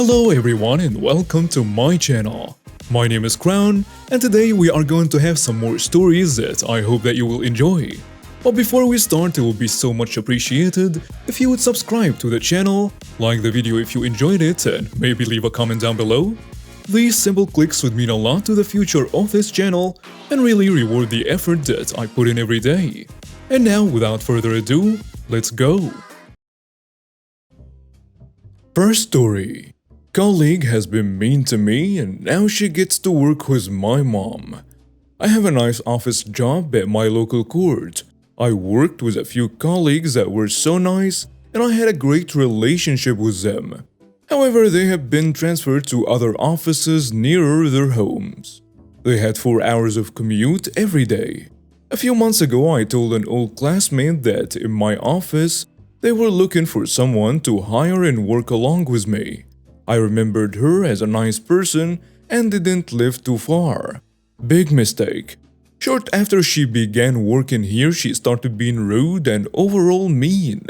Hello everyone and welcome to my channel. My name is Crown and today we are going to have some more stories that I hope that you will enjoy. But before we start, it will be so much appreciated if you would subscribe to the channel, like the video if you enjoyed it, and maybe leave a comment down below. These simple clicks would mean a lot to the future of this channel and really reward the effort that I put in every day. And now, without further ado, let's go! First story. Colleague has been mean to me and now she gets to work with my mom. I have a nice office job at my local court. I worked with a few colleagues that were so nice and I had a great relationship with them. However, they have been transferred to other offices nearer their homes. They had 4 hours of commute every day. A few months ago, I told an old classmate that in my office, they were looking for someone to hire and work along with me. I remembered her as a nice person and didn't live too far. Big mistake. Short after she began working here, she started being rude and overall mean.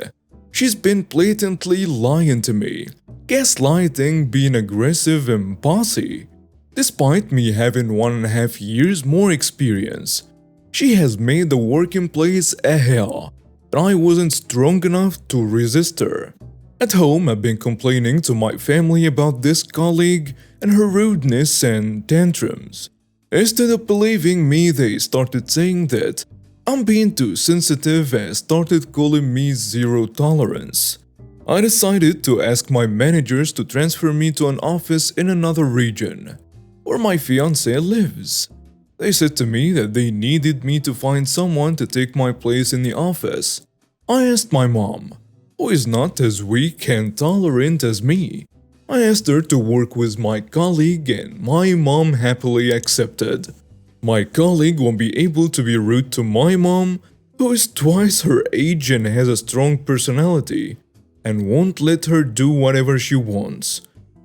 She's been blatantly lying to me, gaslighting, being aggressive and bossy. Despite me having 1.5 years more experience, she has made the working place a hell, and I wasn't strong enough to resist her. At home, I've been complaining to my family about this colleague and her rudeness and tantrums. Instead of believing me, they started saying that I'm being too sensitive and started calling me zero tolerance. I decided to ask my managers to transfer me to an office in another region, where my fiancé lives. They said to me that they needed me to find someone to take my place in the office. I asked my mom, who is not as weak and tolerant as me. I asked her to work with my colleague and my mom happily accepted. My colleague won't be able to be rude to my mom, who is twice her age and has a strong personality, and won't let her do whatever she wants.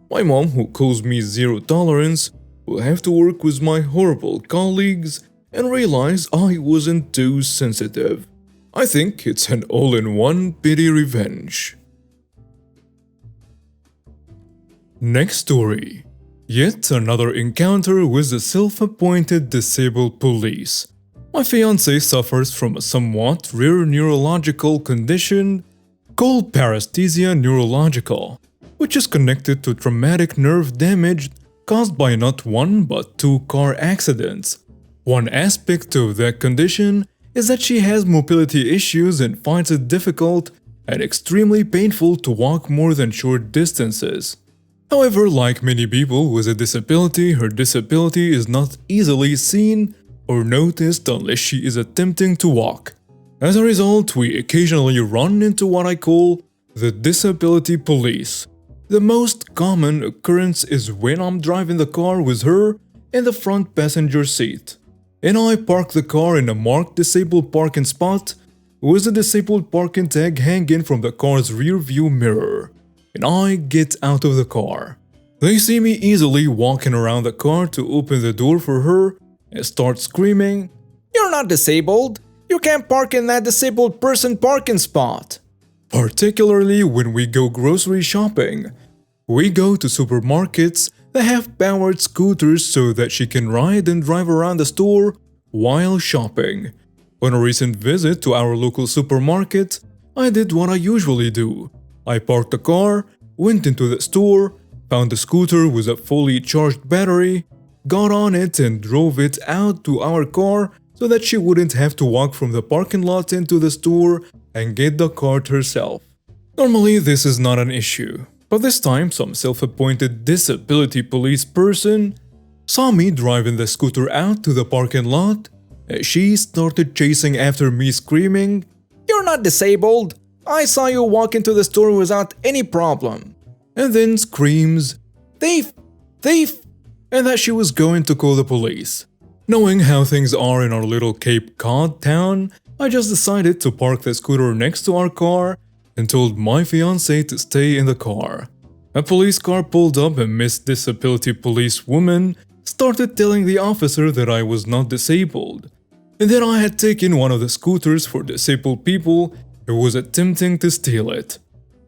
My mom, who calls me zero tolerance, will have to work with my horrible colleagues and realize I wasn't too sensitive. I think it's an all-in-one pity revenge. Next story. Yet another encounter with the self-appointed disabled police. My fiancé suffers from a somewhat rare neurological condition called paresthesia neurological, which is connected to traumatic nerve damage caused by not one but 2 car accidents. One aspect of that condition is that she has mobility issues and finds it difficult and extremely painful to walk more than short distances. However, like many people with a disability, her disability is not easily seen or noticed unless she is attempting to walk. As a result, we occasionally run into what I call the disability police. The most common occurrence is when I'm driving the car with her in the front passenger seat, and I park the car in a marked disabled parking spot with a disabled parking tag hanging from the car's rear view mirror, and I get out of the car. They see me easily walking around the car to open the door for her and start screaming, "You're not disabled! You can't park in that disabled person parking spot!" Particularly when we go grocery shopping. We go to supermarkets that have powered scooters so that she can ride and drive around the store while shopping. On a recent visit to our local supermarket, I did what I usually do. I parked the car, went into the store, found a scooter with a fully charged battery, got on it and drove it out to our car so that she wouldn't have to walk from the parking lot into the store and get the cart herself. Normally this is not an issue, but this time some self-appointed disability police person saw me driving the scooter out to the parking lot and she started chasing after me screaming, "You're not disabled! I saw you walk into the store without any problem," and then screams, "Thief! Thief!" and that she was going to call the police. Knowing how things are in our little Cape Cod town, I just decided to park the scooter next to our car and told my fiancé to stay in the car. A police car pulled up and Miss Disability Police woman started telling the officer that I was not disabled, and that I had taken one of the scooters for disabled people who was attempting to steal it.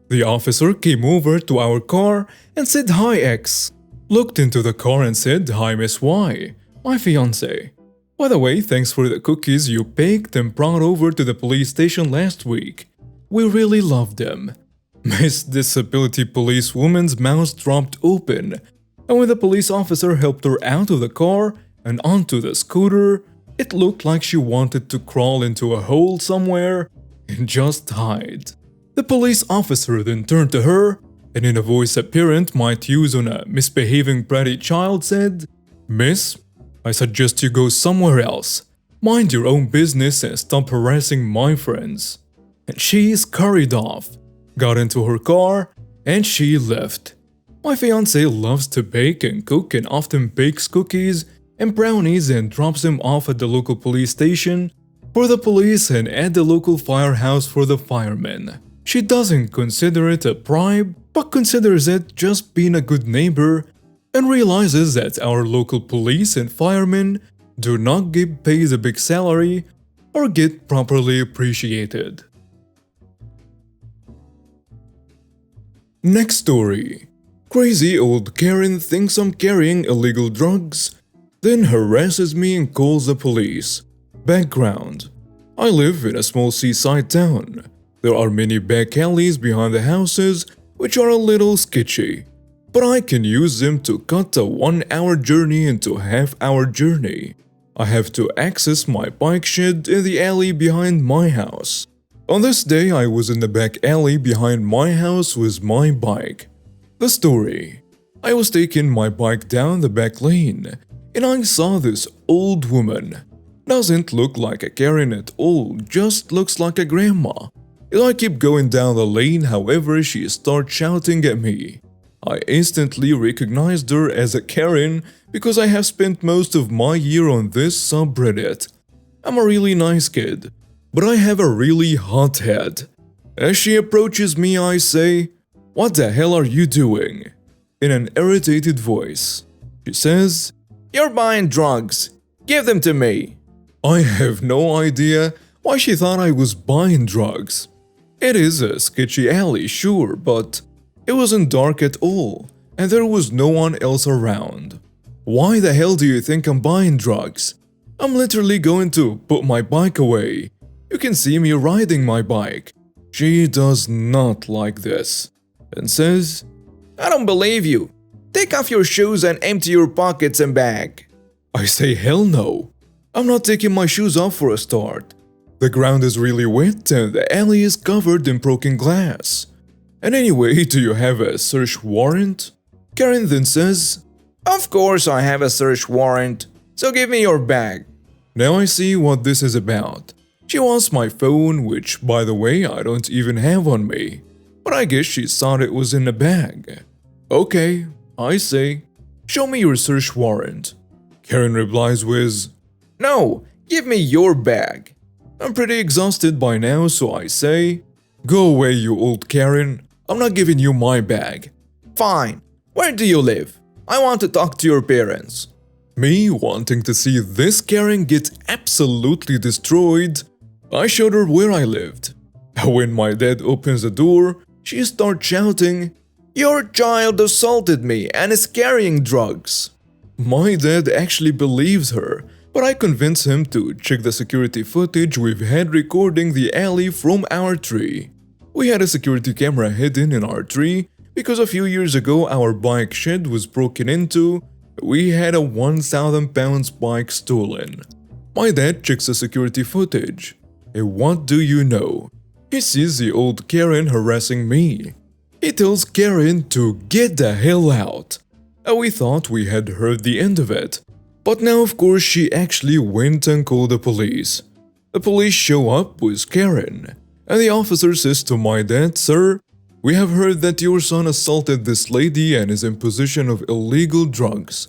The officer came over to our car and said hi X. Looked into the car and said hi Miss Y, my fiancée. By the way, thanks for the cookies you baked and brought over to the police station last week. We really loved them. Miss Disability Police Woman's mouth dropped open, and when the police officer helped her out of the car and onto the scooter, it looked like she wanted to crawl into a hole somewhere and just hide. The police officer then turned to her, and in a voice a parent might use on a misbehaving bratty child said, "Miss, I suggest you go somewhere else. Mind your own business and stop harassing my friends." And she scurried off, got into her car, and she left. My fiancé loves to bake and cook and often bakes cookies and brownies and drops them off at the local police station for the police and at the local firehouse for the firemen. She doesn't consider it a bribe, but considers it just being a good neighbor and realizes that our local police and firemen do not get paid a big salary or get properly appreciated. Next story. Crazy old Karen thinks I'm carrying illegal drugs, then harasses me and calls the police. Background. I live in a small seaside town. There are many back alleys behind the houses which are a little sketchy, but I can use them to cut a 1-hour journey into a half-hour journey. I have to access my bike shed in the alley behind my house. On this day, I was in the back alley behind my house with my bike. The story. I was taking my bike down the back lane, and I saw this old woman. Doesn't look like a Karen at all, just looks like a grandma. And I keep going down the lane, however, she starts shouting at me. I instantly recognized her as a Karen because I have spent most of my year on this subreddit. I'm a really nice kid, but I have a really hot head. As she approaches me, I say, "What the hell are you doing?" in an irritated voice. She says, "You're buying drugs. Give them to me." I have no idea why she thought I was buying drugs. It is a sketchy alley, sure, but it wasn't dark at all, and there was no one else around. Why the hell do you think I'm buying drugs? I'm literally going to put my bike away. You can see me riding my bike. She does not like this, and says, "I don't believe you. Take off your shoes and empty your pockets and bag." I say hell no. I'm not taking my shoes off for a start. The ground is really wet and the alley is covered in broken glass. And anyway, do you have a search warrant? Karen then says, "Of course I have a search warrant, so give me your bag." Now I see what this is about. She wants my phone, which by the way I don't even have on me. But I guess she thought it was in the bag. Okay, I say, "Show me your search warrant." Karen replies with, "No, give me your bag." I'm pretty exhausted by now, so I say, "Go away, you old Karen. I'm not giving you my bag." "Fine. Where do you live? I want to talk to your parents." Me wanting to see this Karen get absolutely destroyed, I showed her where I lived. When my dad opens the door, she starts shouting, "Your child assaulted me and is carrying drugs." My dad actually believes her, but I convince him to check the security footage we've had recording the alley from our tree. We had a security camera hidden in our tree because a few years ago our bike shed was broken into. We had a 1,000 pounds bike stolen. My dad checks the security footage. And what do you know? He sees the old Karen harassing me. He tells Karen to get the hell out. We thought we had heard the end of it. But now of course she actually went and called the police. The police show up with Karen, and the officer says to my dad, "Sir, we have heard that your son assaulted this lady and is in possession of illegal drugs."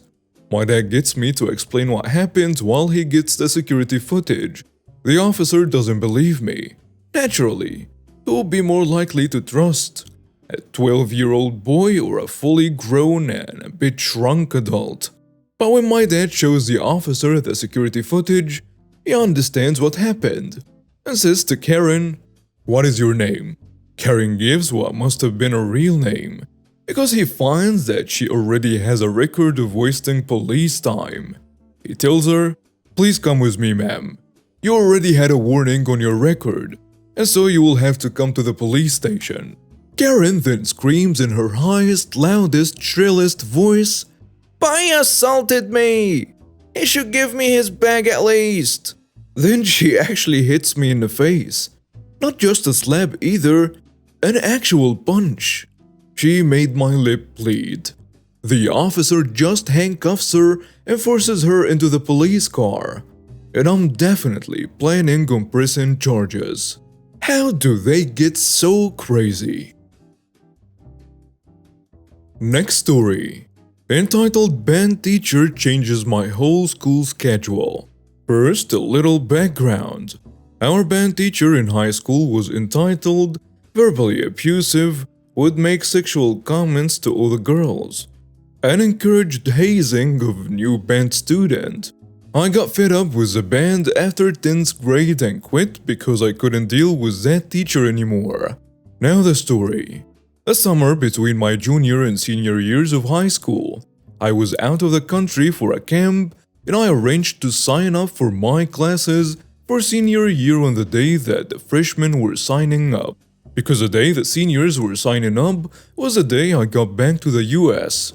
My dad gets me to explain what happened while he gets the security footage. The officer doesn't believe me. Naturally, who would be more likely to trust? A 12-year-old boy or a fully grown and a bit shrunk adult? But when my dad shows the officer the security footage, he understands what happened and says to Karen, "What is your name?" Karen gives what must have been a real name, because he finds that she already has a record of wasting police time. He tells her, "Please come with me, ma'am. You already had a warning on your record, and so you will have to come to the police station." Karen then screams in her highest, loudest, shrillest voice, "Pai assaulted me! He should give me his bag at least!" Then she actually hits me in the face. Not just a slap either, an actual punch. She made my lip bleed. The officer just handcuffs her and forces her into the police car. And I'm definitely planning on pressing charges. How do they get so crazy? Next story. Entitled "Band Teacher Changes My Whole School Schedule." First, a little background. Our band teacher in high school was entitled verbally abusive, would make sexual comments to all the girls, and encouraged hazing of new band student. I got fed up with the band after 10th grade and quit because I couldn't deal with that teacher anymore. Now the story. A summer between my junior and senior years of high school, I was out of the country for a camp and I arranged to sign up for my classes for senior year on the day that the freshmen were signing up. Because the day the seniors were signing up was the day I got back to the US.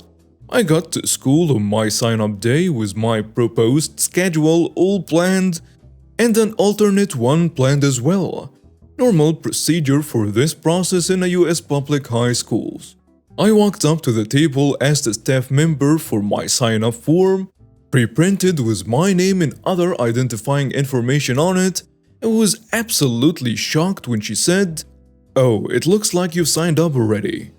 I got to school on my sign-up day with my proposed schedule all planned and an alternate one planned as well. Normal procedure for this process in the US public high schools. I walked up to the table, asked a staff member for my sign-up form, pre-printed with my name and other identifying information on it, and was absolutely shocked when she said, "Oh, it looks like you've signed up already."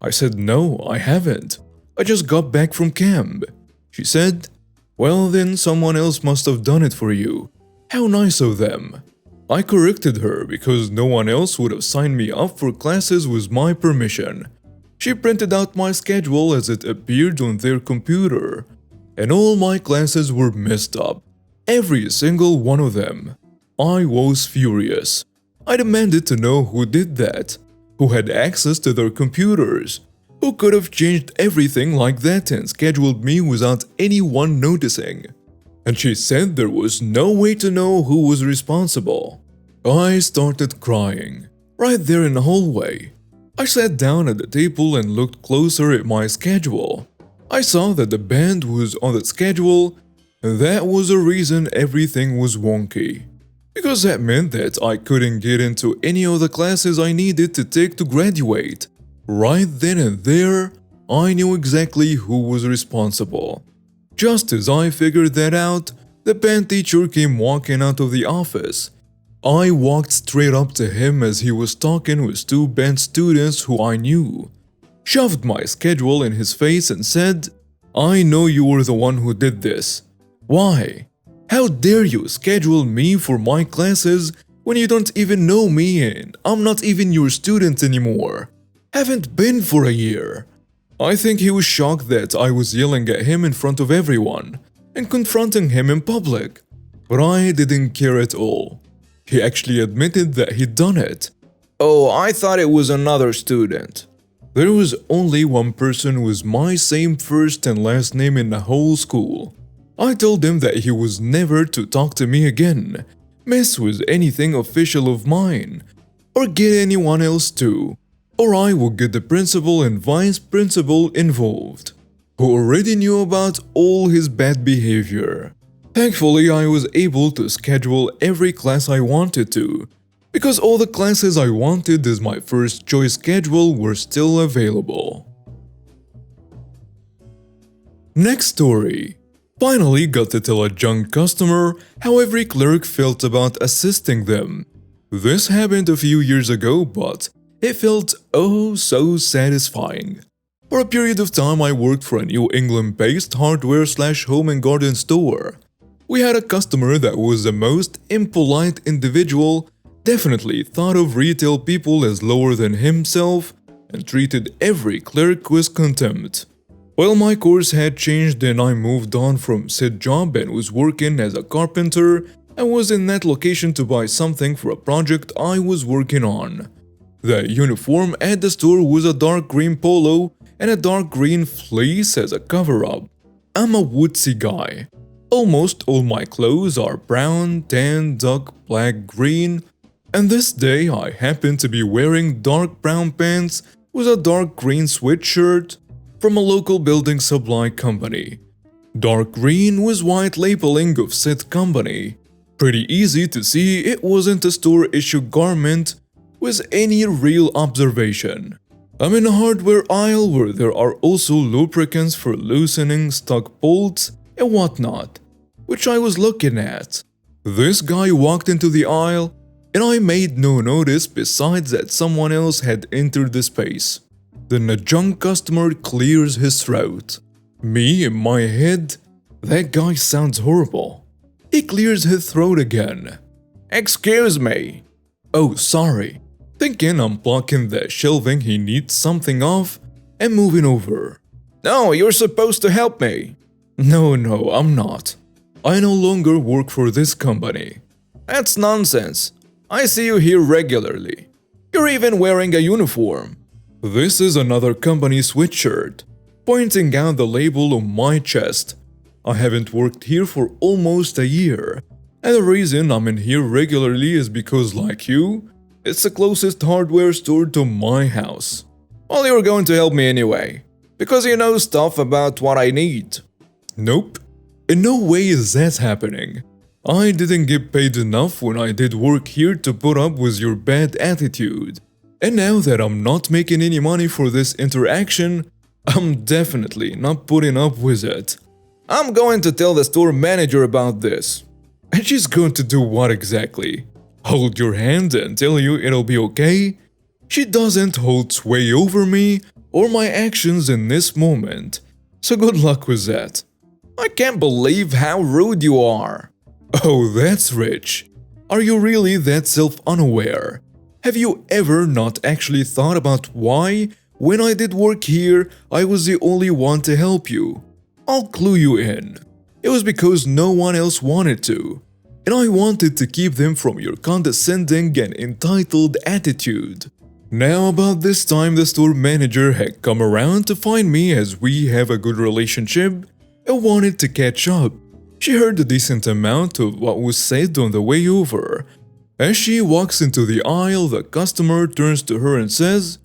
I said, "No, I haven't. I just got back from camp." She said, "Well then, someone else must have done it for you. How nice of them." I corrected her because no one else would have signed me up for classes with my permission. She printed out my schedule as it appeared on their computer, and all my classes were messed up. Every single one of them. I was furious. I demanded to know who did that, who had access to their computers, who could have changed everything like that and scheduled me without anyone noticing. And she said there was no way to know who was responsible. I started crying, right there in the hallway. I sat down at the table and looked closer at my schedule. I saw that the band was on the schedule, and that was the reason everything was wonky. Because that meant that I couldn't get into any of the classes I needed to take to graduate. Right then and there, I knew exactly who was responsible. Just as I figured that out, the band teacher came walking out of the office. I walked straight up to him as he was talking with two band students who I knew, shoved my schedule in his face and said, "I know you were the one who did this. Why? How dare you schedule me for my classes when you don't even know me and I'm not even your student anymore? Haven't been for a year." I think he was shocked that I was yelling at him in front of everyone and confronting him in public, but I didn't care at all. He actually admitted that he'd done it. "Oh, I thought it was another student." There was only one person with my same first and last name in the whole school. I told him that he was never to talk to me again, mess with anything official of mine, or get anyone else to, or I would get the principal and vice principal involved, who already knew about all his bad behavior. Thankfully, I was able to schedule every class I wanted to, because all the classes I wanted as my first choice schedule were still available. Next story. Finally got to tell a young customer how every clerk felt about assisting them. This happened a few years ago, but it felt oh so satisfying. For a period of time, I worked for a New England-based hardware/home and garden store. We had a customer that was the most impolite individual, definitely thought of retail people as lower than himself, and treated every clerk with contempt. Well, my course had changed and I moved on from said job and was working as a carpenter and was in that location to buy something for a project I was working on. The uniform at the store was a dark green polo and a dark green fleece as a cover-up. I'm a woodsy guy. Almost all my clothes are brown, tan, dark, black, green, and this day I happen to be wearing dark brown pants with a dark green sweatshirt from a local building supply company. Dark green was white labeling of said company. Pretty easy to see it wasn't a store-issue garment with any real observation. I'm in a hardware aisle where there are also lubricants for loosening stuck bolts and whatnot, which I was looking at. This guy walked into the aisle, and I made no notice besides that someone else had entered the space. Then a young customer clears his throat. Me, in my head, that guy sounds horrible. He clears his throat again. Excuse me. Oh, sorry. Thinking I'm blocking the shelving he needs something off and moving over. No, you're supposed to help me. No, I'm not. I no longer work for this company. That's nonsense. I see you here regularly. You're even wearing a uniform. This is another company sweatshirt, pointing out the label on my chest. I haven't worked here for almost a year, and the reason I'm in here regularly is because, like you, it's the closest hardware store to my house. Well, you're going to help me anyway, because you know stuff about what I need. Nope. In no way is that happening. I didn't get paid enough when I did work here to put up with your bad attitude. And now that I'm not making any money for this interaction, I'm definitely not putting up with it. I'm going to tell the store manager about this. And she's going to do what exactly? Hold your hand and tell you it'll be okay? She doesn't hold sway over me or my actions in this moment. So good luck with that. I can't believe how rude you are. Oh, that's rich. Are you really that self-unaware? Have you ever not actually thought about why, when I did work here, I was the only one to help you? I'll clue you in. It was because no one else wanted to, and I wanted to keep them from your condescending and entitled attitude. Now about this time the store manager had come around to find me as we have a good relationship and wanted to catch up. She heard a decent amount of what was said on the way over. As she walks into the aisle, the customer turns to her and says,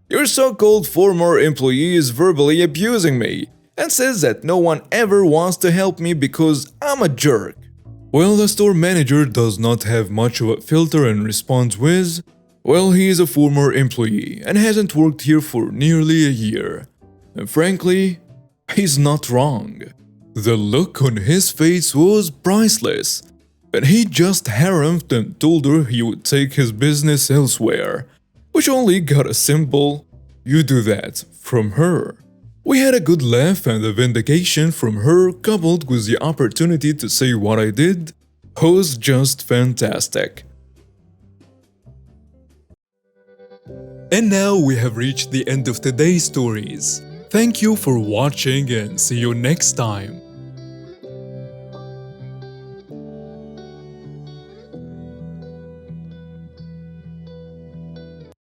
"Your so-called former employee is verbally abusing me and says that no one ever wants to help me because I'm a jerk." Well, the store manager does not have much of a filter and responds with, "Well, he is a former employee and hasn't worked here for nearly a year. And frankly, he's not wrong." The look on his face was priceless, and he just harumphed and told her he would take his business elsewhere, which only got a simple, "You do that," from her. We had a good laugh, and the vindication from her, coupled with the opportunity to say what I did, was just fantastic. And now we have reached the end of today's stories. Thank you for watching and see you next time.